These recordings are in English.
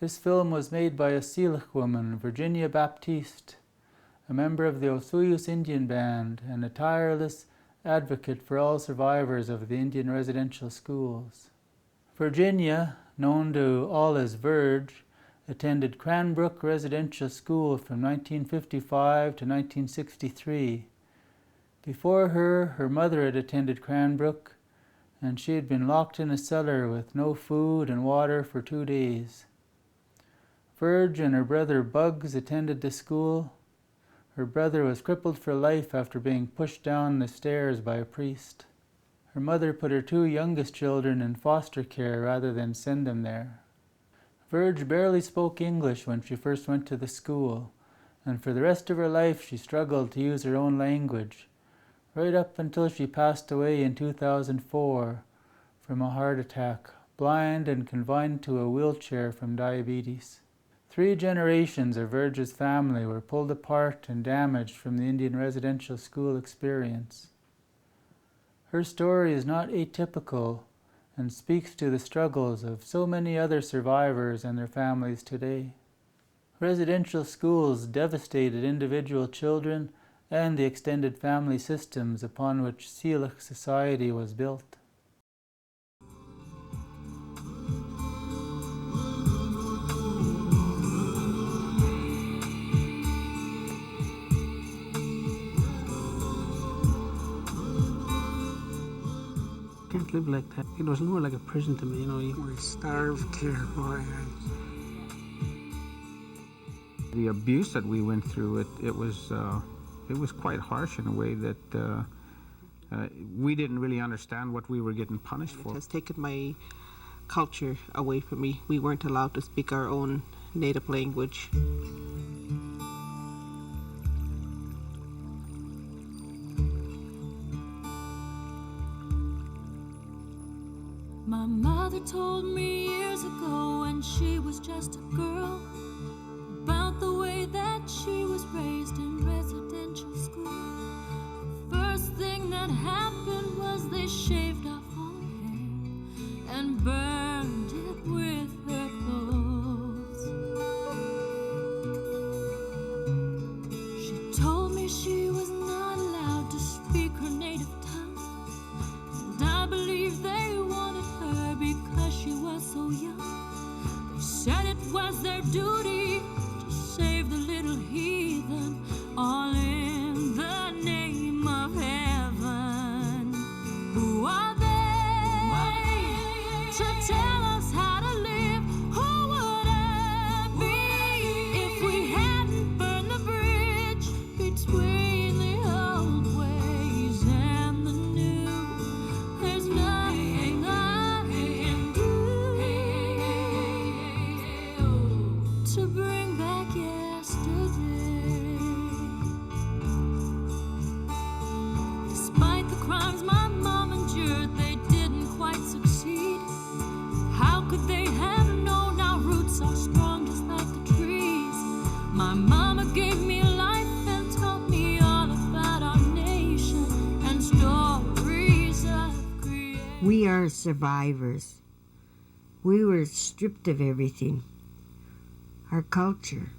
This film was made by a Syilx woman, Virg Baptiste, a member of the Osoyoos Indian Band and a tireless advocate for all survivors of the Indian residential schools. Virginia, known to all as Virg, attended Cranbrook Residential School from 1955 to 1963. Before her, her mother had attended Cranbrook, and she had been locked in a cellar with no food and water for 2 days. Virg and her brother Bugs attended the school. Her brother was crippled for life after being pushed down the stairs by a priest. Her mother put her 2 youngest children in foster care rather than send them there. Virg barely spoke English when she first went to the school, and for the rest of her life she struggled to use her own language, right up until she passed away in 2004 from a heart attack, blind and confined to a wheelchair from diabetes. 3 generations of Virg's family were pulled apart and damaged from the Indian residential school experience. Her story is not atypical and speaks to the struggles of so many other survivors and their families today. Residential schools devastated individual children and the extended family systems upon which Syilx society was built. Can't live like that. It was more like a prison to me, you know. We starved here, boy. The abuse that we went through, it was quite harsh in a way that we didn't really understand what we were getting punished for. It has taken my culture away from me. We weren't allowed to speak our own native language. My mother told me years ago when she was just a girl about the way that she was raised in residential school. First thing that happened was they shaved off all her hair and burned it with their clothes. She told me she was not allowed to speak her native tongue, and I believe they wanted her because she was so young. They said it was their duty to save the little heathen, all in the name of heaven. Who are they to tell us how to live? Who would it be if we hadn't burned the bridge between the old ways and the new? There's nothing I can do to bring back yesterday. Despite the crimes my mom endured, they didn't quite succeed. How could they have known our roots are strong just like the trees? My mama gave me life and taught me all about our nation and stories of creation. We are survivors. We were stripped of everything. Our culture,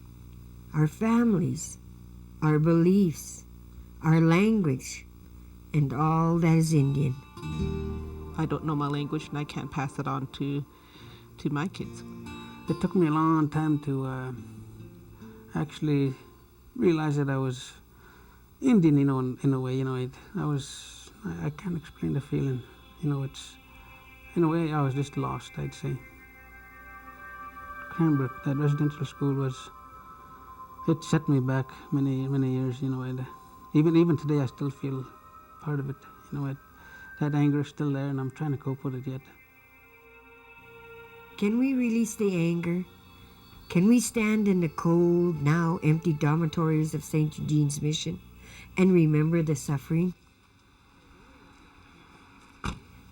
our families, our beliefs, our language, and all that is Indian. I don't know my language and I can't pass it on to my kids. It took me a long time to actually realize that I was Indian, you know, in a way, you know. I can't explain the feeling, you know. It's, in a way, I was just lost, I'd say. Cranbrook, that residential school it set me back many years, you know. And even today, I still feel part of it, you know. That anger is still there, and I'm trying to cope with it yet. Can we release the anger? Can we stand in the cold, now empty dormitories of St. Eugene's Mission and remember the suffering?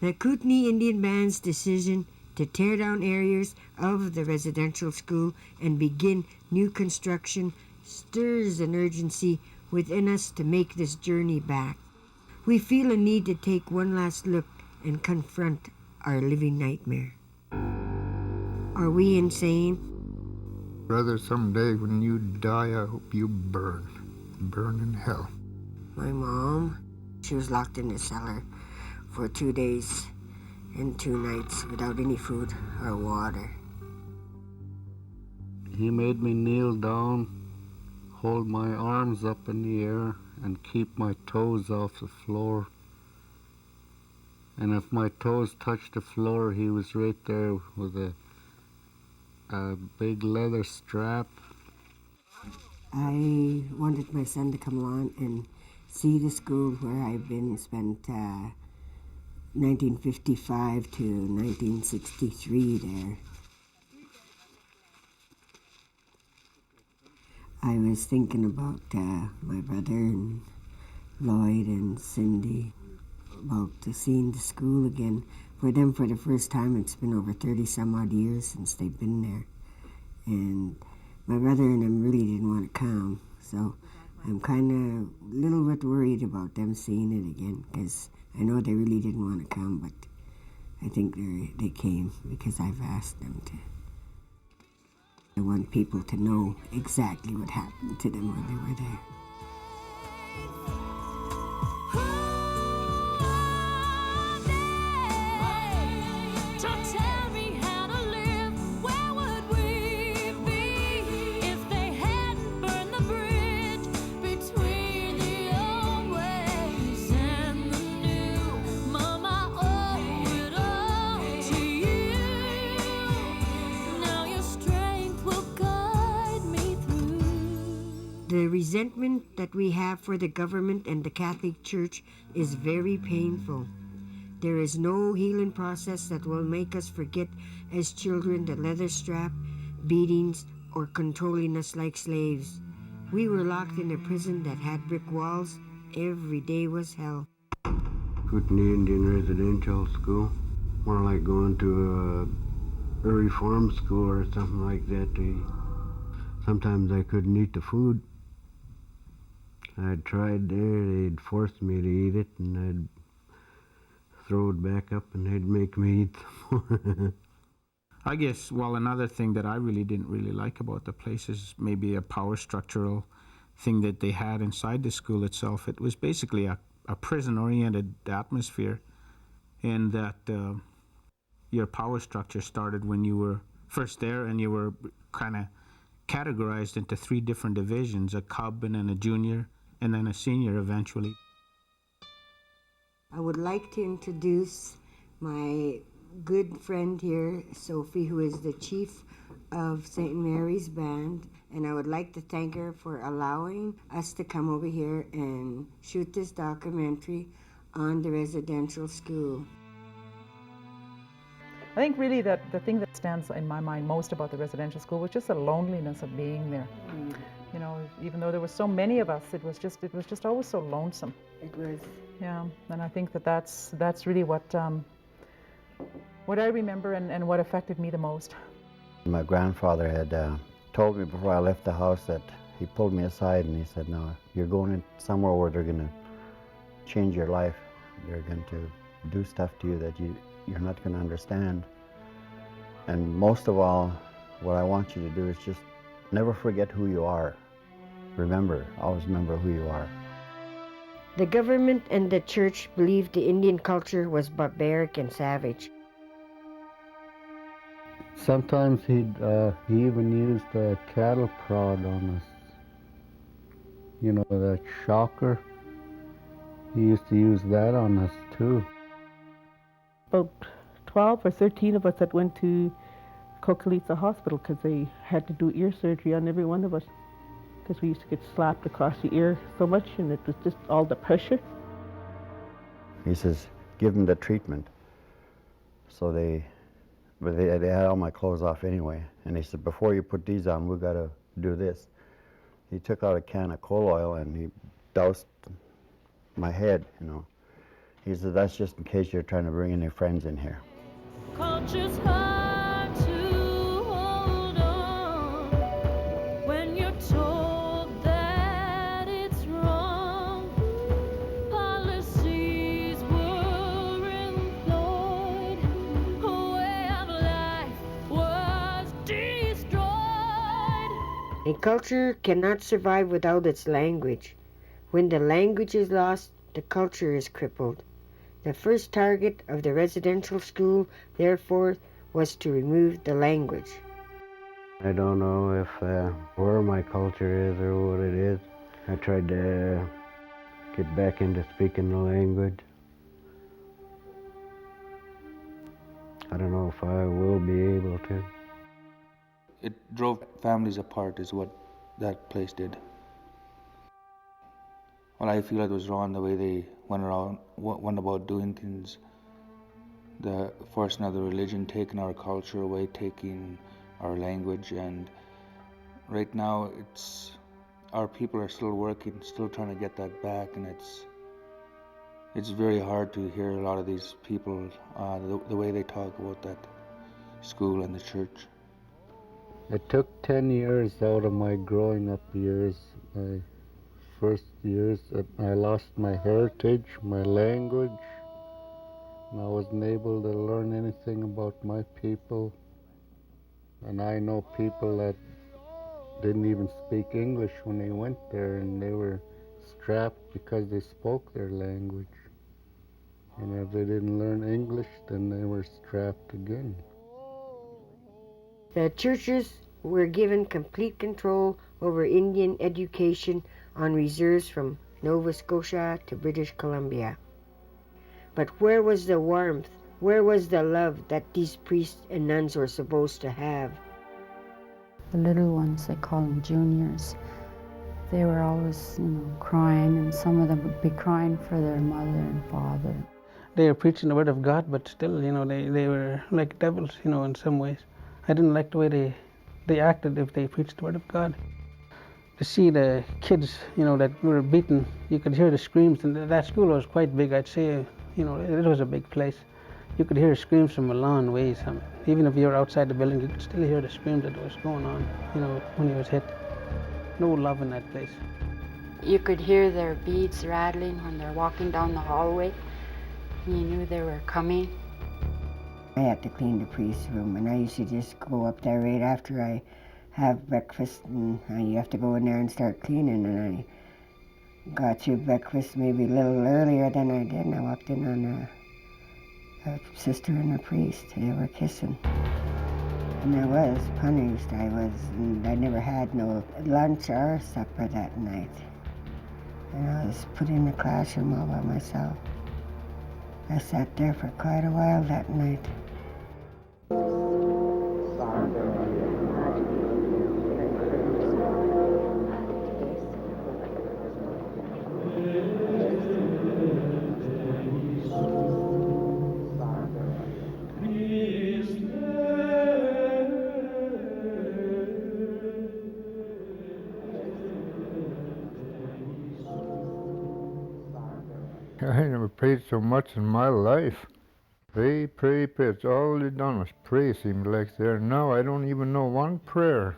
The Kootenai Indian Band's decision to tear down areas of the residential school and begin new construction stirs an urgency within us to make this journey back. We feel a need to take one last look and confront our living nightmare. Are we insane? Brother, someday when you die, I hope you burn in hell. My mom, she was locked in the cellar for 2 days and 2 nights without any food or water. He made me kneel down, hold my arms up in the air, and keep my toes off the floor. And if my toes touched the floor, he was right there with a big leather strap. I wanted my son to come along and see the school where I've been, spent 1955 to 1963 there. I was thinking about my brother and Lloyd and Cindy, about seeing the school again. For them, for the first time, it's been over 30 some odd years since they've been there. And my brother and them really didn't want to come, so I'm kind of a little bit worried about them seeing it again, because I know they really didn't want to come, but I think they came because I've asked them to. I want people to know exactly what happened to them when they were there. The resentment that we have for the government and the Catholic Church is very painful. There is no healing process that will make us forget as children the leather strap, beatings, or controlling us like slaves. We were locked in a prison that had brick walls. Every day was hell. Kootenai Indian Residential School, more like going to a reform school or something like that. Sometimes I couldn't eat the food. I'd tried there, they'd force me to eat it, and I'd throw it back up, and they'd make me eat some more. I guess, well, another thing that I really didn't really like about the place is maybe a power structural thing that they had inside the school itself. It was basically a prison-oriented atmosphere, in that your power structure started when you were first there, and you were kind of categorized into 3 different divisions, a cub and then a junior, and then a senior eventually. I would like to introduce my good friend here, Sophie, who is the chief of St. Mary's Band, and I would like to thank her for allowing us to come over here and shoot this documentary on the residential school. I think really that the thing that stands in my mind most about the residential school was just the loneliness of being there. You know, even though there were so many of us, it was just always so lonesome. It was. Yeah, and I think that's really what I remember and what affected me the most. My grandfather had told me before I left the house that he pulled me aside and he said, "No, you're going in somewhere where they're going to change your life. They're going to do stuff to you that you're not going to understand. And most of all, what I want you to do is just never forget who you are. Always remember who you are." The government and the church believed the Indian culture was barbaric and savage. Sometimes he even used a cattle prod on us. You know, that shocker. He used to use that on us too. About 12 or 13 of us that went to Coquilitza Hospital because they had to do ear surgery on every one of us, because we used to get slapped across the ear so much, and it was just all the pressure. He says, "Give them the treatment." So they had all my clothes off anyway, and he said, "Before you put these on, we've got to do this." He took out a can of coal oil and he doused my head, you know. He said, "That's just in case you're trying to bring any friends in here." Culture's hard to hold on when you're told that it's wrong. Policies were employed, a way of life was destroyed. A culture cannot survive without its language. When the language is lost, the culture is crippled. The first target of the residential school, therefore, was to remove the language. I don't know if where my culture is or what it is. I tried to get back into speaking the language. I don't know if I will be able to. It drove families apart is what that place did. Well, I feel it was wrong the way they went about doing things. The forcing of the religion, taking our culture away, taking our language, and right now our people are still working, still trying to get that back, and it's very hard to hear a lot of these people, the way they talk about that school and the church. It took 10 years out of my growing up years, my first years, that I lost my heritage, my language, and I wasn't able to learn anything about my people. And I know people that didn't even speak English when they went there, and they were strapped because they spoke their language. And if they didn't learn English, then they were strapped again. The churches were given complete control over Indian education on reserves from Nova Scotia to British Columbia. But where was the warmth? Where was the love that these priests and nuns were supposed to have? The little ones, they call them juniors, they were always, crying, and some of them would be crying for their mother and father. They were preaching the word of God, but still, they were like devils, in some ways. I didn't like the way they acted if they preached the word of God. To see the kids, that were beaten, you could hear the screams, and that school was quite big. I'd say, it was a big place. You could hear screams from a long ways. Even if you were outside the building, you could still hear the screams that was going on, when he was hit. No love in that place. You could hear their beads rattling when they're walking down the hallway. You knew they were coming. I had to clean the priest's room, and I used to just go up there right after I have breakfast, and you have to go in there and start cleaning, and I got through breakfast maybe a little earlier than I did, and I walked in on a sister and a priest. They were kissing. And I was punished. I never had no lunch or supper that night. And I was put in the classroom all by myself. I sat there for quite a while that night. I never prayed so much in my life. Pray, pray, pray. It's all they done was pray, seemed like there. Now I don't even know one prayer.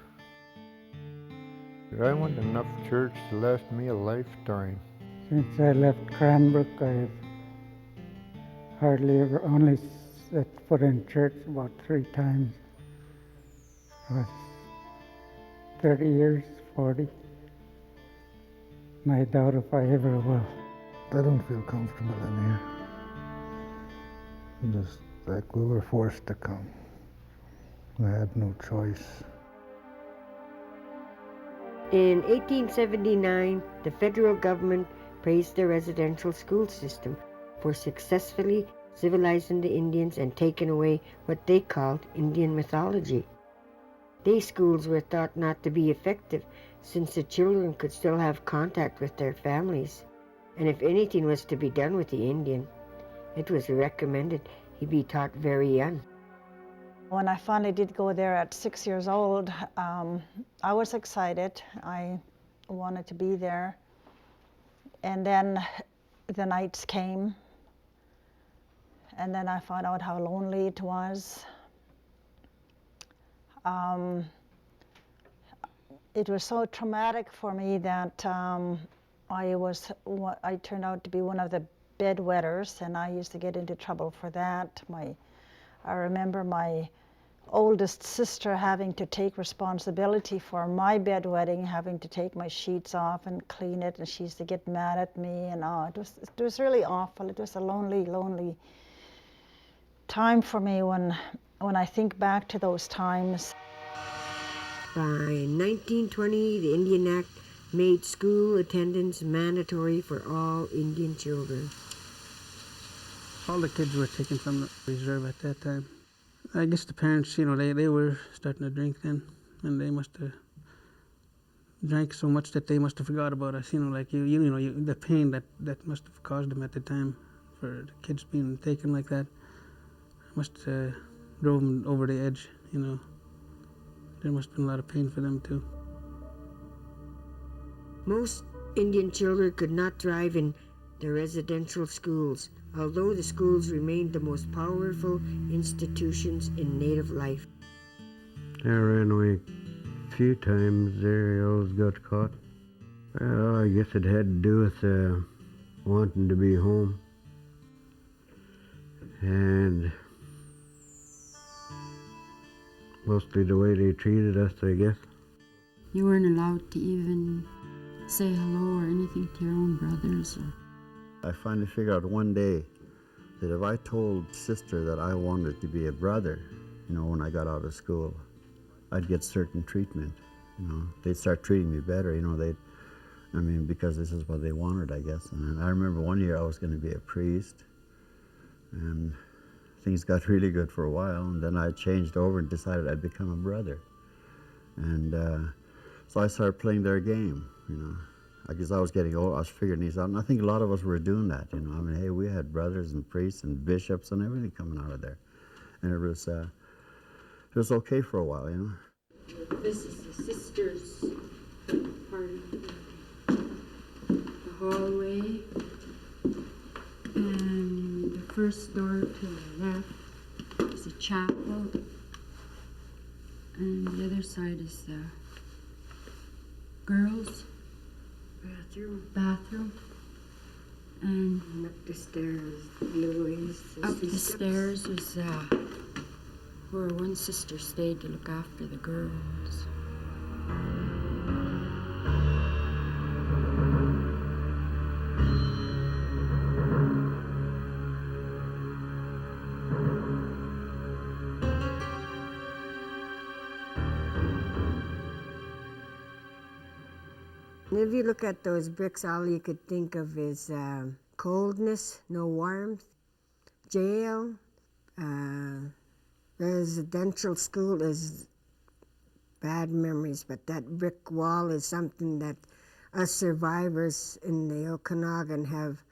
I went to enough church to last me a lifetime. Since I left Cranbrook, I've hardly ever only set foot in church about 3 times. It was 30 years, 40. And I doubt if I ever will. I don't feel comfortable in here. Just like we were forced to come. I had no choice. In 1879, the federal government praised the residential school system for successfully civilizing the Indians and taking away what they called Indian mythology. Day schools were thought not to be effective since the children could still have contact with their families. And if anything was to be done with the Indian, it was recommended he be taught very young. When I finally did go there at 6 years old, I was excited. I wanted to be there. And then the nights came, and then I found out how lonely it was. It was so traumatic for me that I turned out to be one of the bedwetters, and I used to get into trouble for that. I remember my oldest sister having to take responsibility for my bedwetting, having to take my sheets off and clean it, and she used to get mad at me, and it was really awful. It was a lonely time for me when I think back to those times. By 1920, the Indian Act made school attendance mandatory for all Indian children. All the kids were taken from the reserve at that time. I guess the parents, they were starting to drink then, and they must have drank so much that they must have forgot about us. The pain that must have caused them at the time for the kids being taken like that must have drove them over the edge. There must have been a lot of pain for them too. Most Indian children could not thrive in the residential schools, although the schools remained the most powerful institutions in Native life. I ran away a few times there. I always got caught. Well, I guess it had to do with wanting to be home. And mostly the way they treated us, I guess. You weren't allowed to even say hello or anything to your own brothers. I finally figured out one day that if I told sister that I wanted to be a brother, when I got out of school, I'd get certain treatment. They'd start treating me better. Because this is what they wanted, I guess. And I remember one year I was going to be a priest, and things got really good for a while, and then I changed over and decided I'd become a brother. And so I started playing their game, I guess I was getting old, I was figuring these out, and I think a lot of us were doing that, hey, we had brothers and priests and bishops and everything coming out of there. And it was okay for a while, This is the sisters' part of the hallway, and the first door to the left is a chapel, and the other side is the girls' bathroom. And up the stairs, Louise. Up the stairs is where one sister stayed to look after the girls. If you look at those bricks, all you could think of is coldness, no warmth, jail, residential school is bad memories, but that brick wall is something that us survivors in the Okanagan have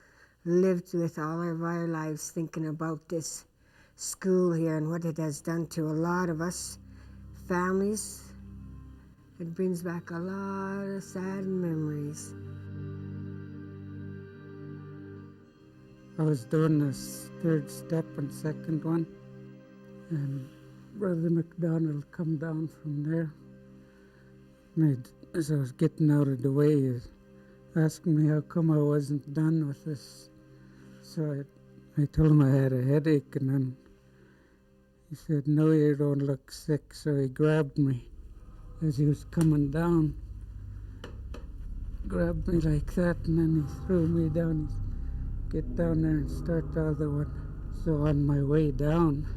lived with all of our lives, thinking about this school here and what it has done to a lot of us families. It brings back a lot of sad memories. I was doing this third step and second one, and Brother McDonald come down from there. And as I was getting out of the way, he was asking me how come I wasn't done with this. So I told him I had a headache, and then he said, "No, you don't look sick." So he grabbed me as he was coming down, grabbed me like that, and then he threw me down. He said, "Get down there and start the other one." So on my way down,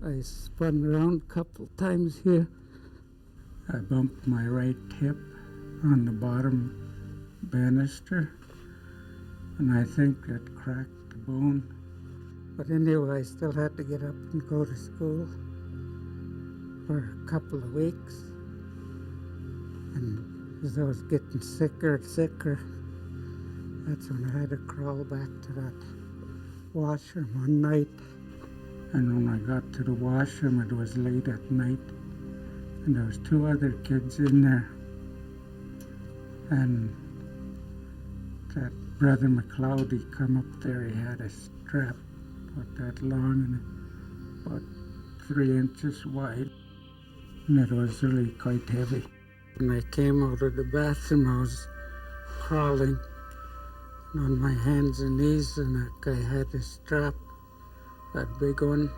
I spun around a couple times here. I bumped my right hip on the bottom banister, and I think that cracked the bone. But anyway, I still had to get up and go to school for a couple of weeks. And as I was getting sicker and sicker, that's when I had to crawl back to that washroom one night. And when I got to the washroom, it was late at night, and there was 2 other kids in there. And that Brother McLeod, he come up there, he had a strap about that long and about 3 inches wide, and it was really quite heavy. When I came out of the bathroom, I was crawling on my hands and knees, and that guy had a strap, that big one,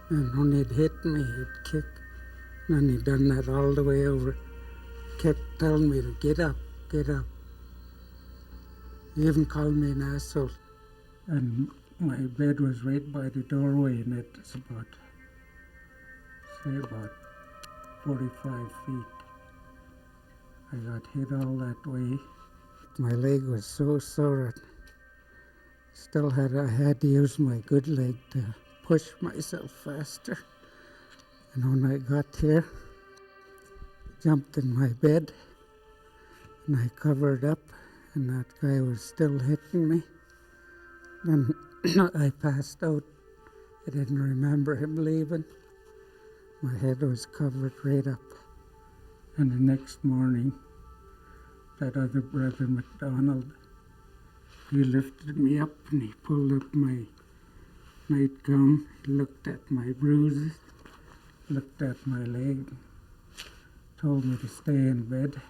And when he'd hit me, he'd kick. And he'd done that all the way over. Kept telling me to get up, get up. He even called me an asshole. And my bed was right by the doorway, and it was about 45 feet. I got hit all that way. My leg was so sore. I had to use my good leg to push myself faster. And when I got here, I jumped in my bed and I covered up, and that guy was still hitting me. Then I passed out. I didn't remember him leaving. My head was covered right up. And the next morning, that other brother, MacDonald, he lifted me up and he pulled up my nightgown. He looked at my bruises, looked at my leg, told me to stay in bed.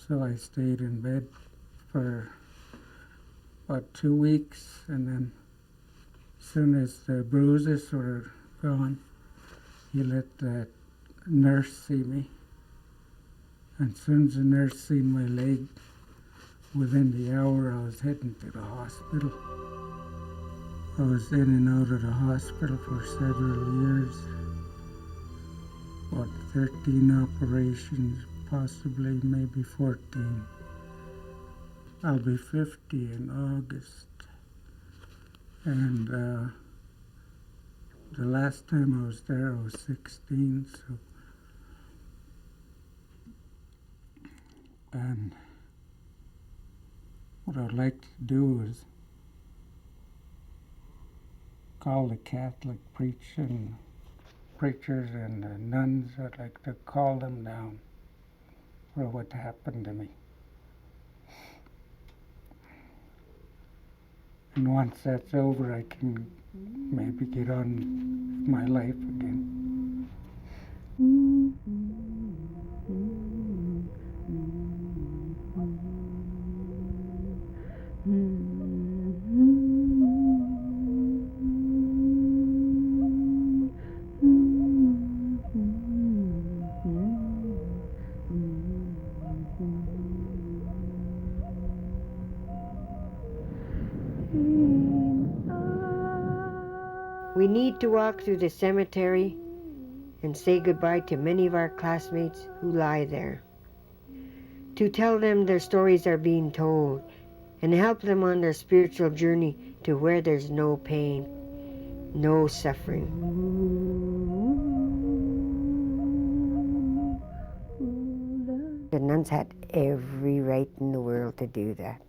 So I stayed in bed for about 2 weeks, and then as soon as the bruises were gone, he let the nurse see me. And as soon as the nurse seen my leg, within the hour I was heading to the hospital. I was in and out of the hospital for several years. About 13 operations, possibly maybe 14. I'll be 50 in August. And the last time I was there, I was 16, so. And what I'd like to do is call the Catholic preachers and the nuns. I'd like to call them down for what happened to me. And once that's over, I can maybe get on with my life again. We need to walk through the cemetery and say goodbye to many of our classmates who lie there. To tell them their stories are being told and help them on their spiritual journey to where there's no pain, no suffering. The nuns had every right in the world to do that.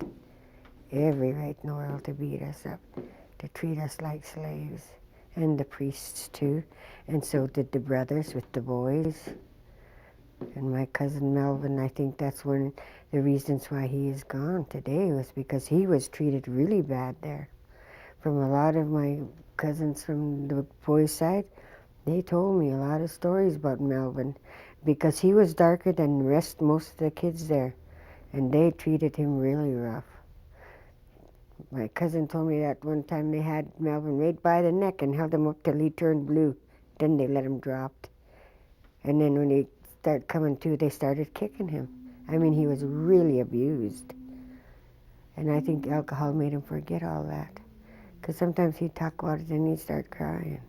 Every right in the world to beat us up, to treat us like slaves. And the priests too, and so did the brothers with the boys. And my cousin Melvin, I think that's one of the reasons why he is gone today, was because he was treated really bad there. From a lot of my cousins from the boys' side, they told me a lot of stories about Melvin, because he was darker than the rest, most of the kids there, and they treated him really rough. My cousin told me that one time they had Melvin right by the neck and held him up till he turned blue. Then they let him drop. And then when he started coming to, they started kicking him. I mean, he was really abused. And I think alcohol made him forget all that. Because sometimes he'd talk about it and he'd start crying.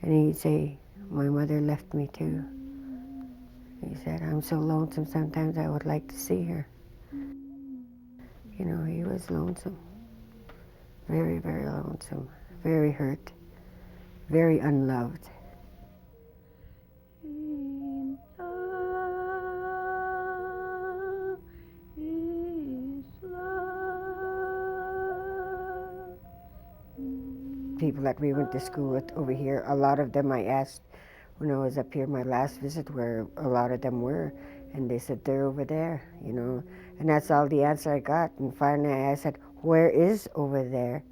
And he'd say, my mother left me too. He said, I'm so lonesome sometimes I would like to see her. You know, he was lonesome. Very, very lonesome. Very hurt. Very unloved. People that we went to school with over here, a lot of them I asked when I was up here my last visit where a lot of them were, and they said they're over there, you know, and that's all the answer I got. And finally I said, where is over there?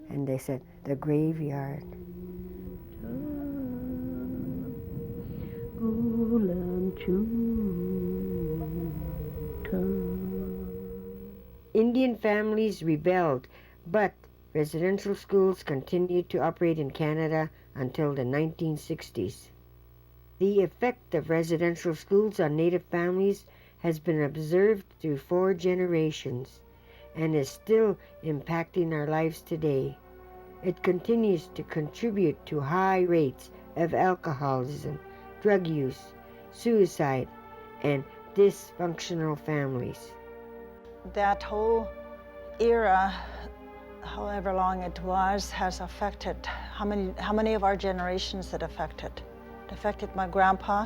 And they said, the graveyard. Indian families rebelled, but Residential schools continued to operate in Canada until the 1960s. The effect of residential schools on Native families has been observed through 4 generations and is still impacting our lives today. It continues to contribute to high rates of alcoholism, drug use, suicide, and dysfunctional families. That whole era, however long it was, has affected how many of our generations it affected. It affected my grandpa,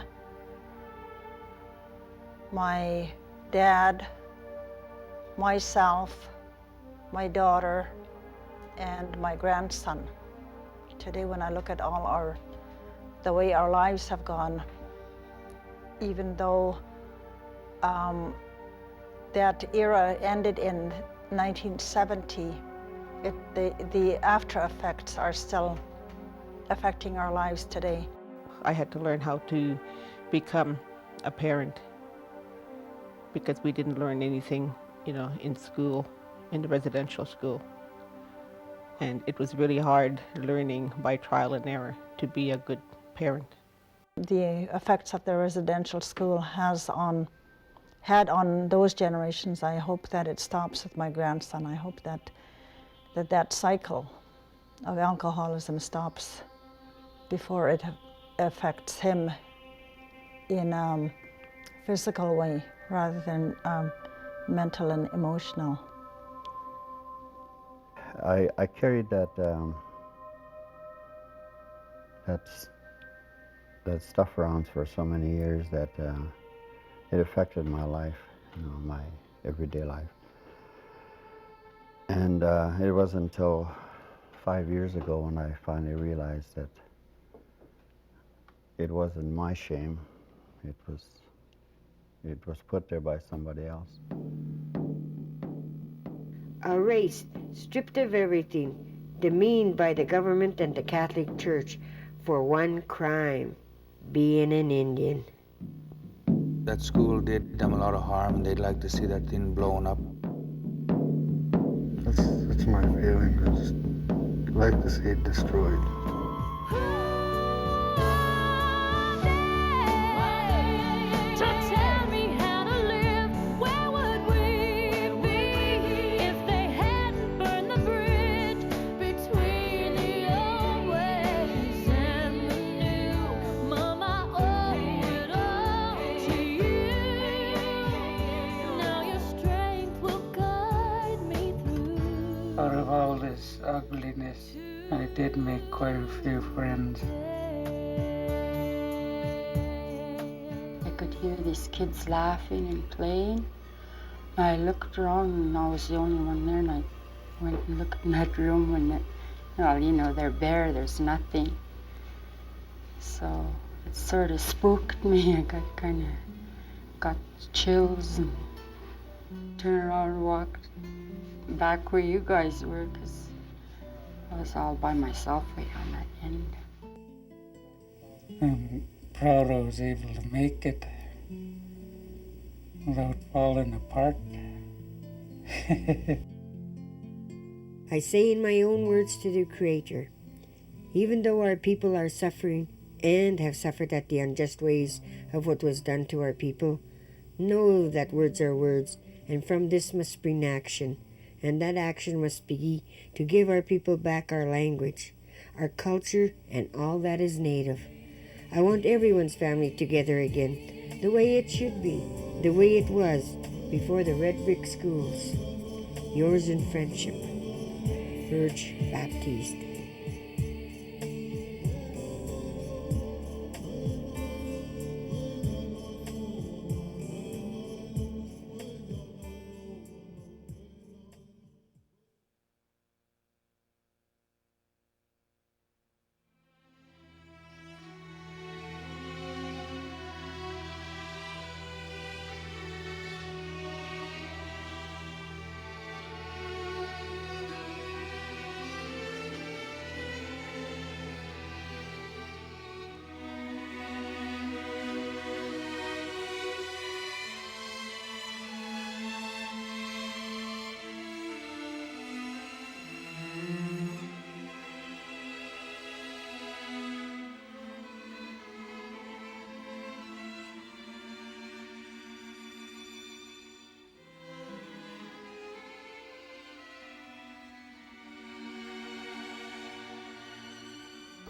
my dad, myself, my daughter, and my grandson. Today, when I look at the way our lives have gone, even though that era ended in 1970, the after effects are still affecting our lives today. I had to learn how to become a parent because we didn't learn anything, in school, in the residential school. And it was really hard learning by trial and error to be a good parent. The effects that the residential school had on those generations, I hope that it stops with my grandson. I hope that cycle of alcoholism stops before it affects him in a physical way rather than mental and emotional. I carried that stuff around for so many years that it affected my life, my everyday life. And it wasn't until 5 years ago when I finally realized that it wasn't my shame. It was put there by somebody else. A race stripped of everything, demeaned by the government and the Catholic Church for one crime, being an Indian. That school did them a lot of harm, and they'd like to see that thing blown up. That's my feeling. I just like to see it destroyed. Out of all this ugliness, I did make quite a few friends. I could hear these kids laughing and playing. I looked around and I was the only one there, and I went and looked in that room and they're bare, there's nothing. So it sort of spooked me. I got chills and turned around and walked back where you guys were, because I was all by myself way on that end. I'm proud I was able to make it without falling apart. I say in my own words to the Creator, even though our people are suffering and have suffered at the unjust ways of what was done to our people, know that words are words, and from this must spring action. And that action must be to give our people back our language, our culture, and all that is native. I want everyone's family together again, the way it should be, the way it was before the red brick schools. Yours in friendship, Virg Baptiste.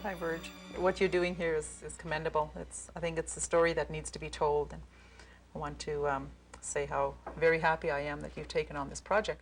Hi, Virg. What you're doing here is commendable. I think it's a story that needs to be told, and I want to say how very happy I am that you've taken on this project.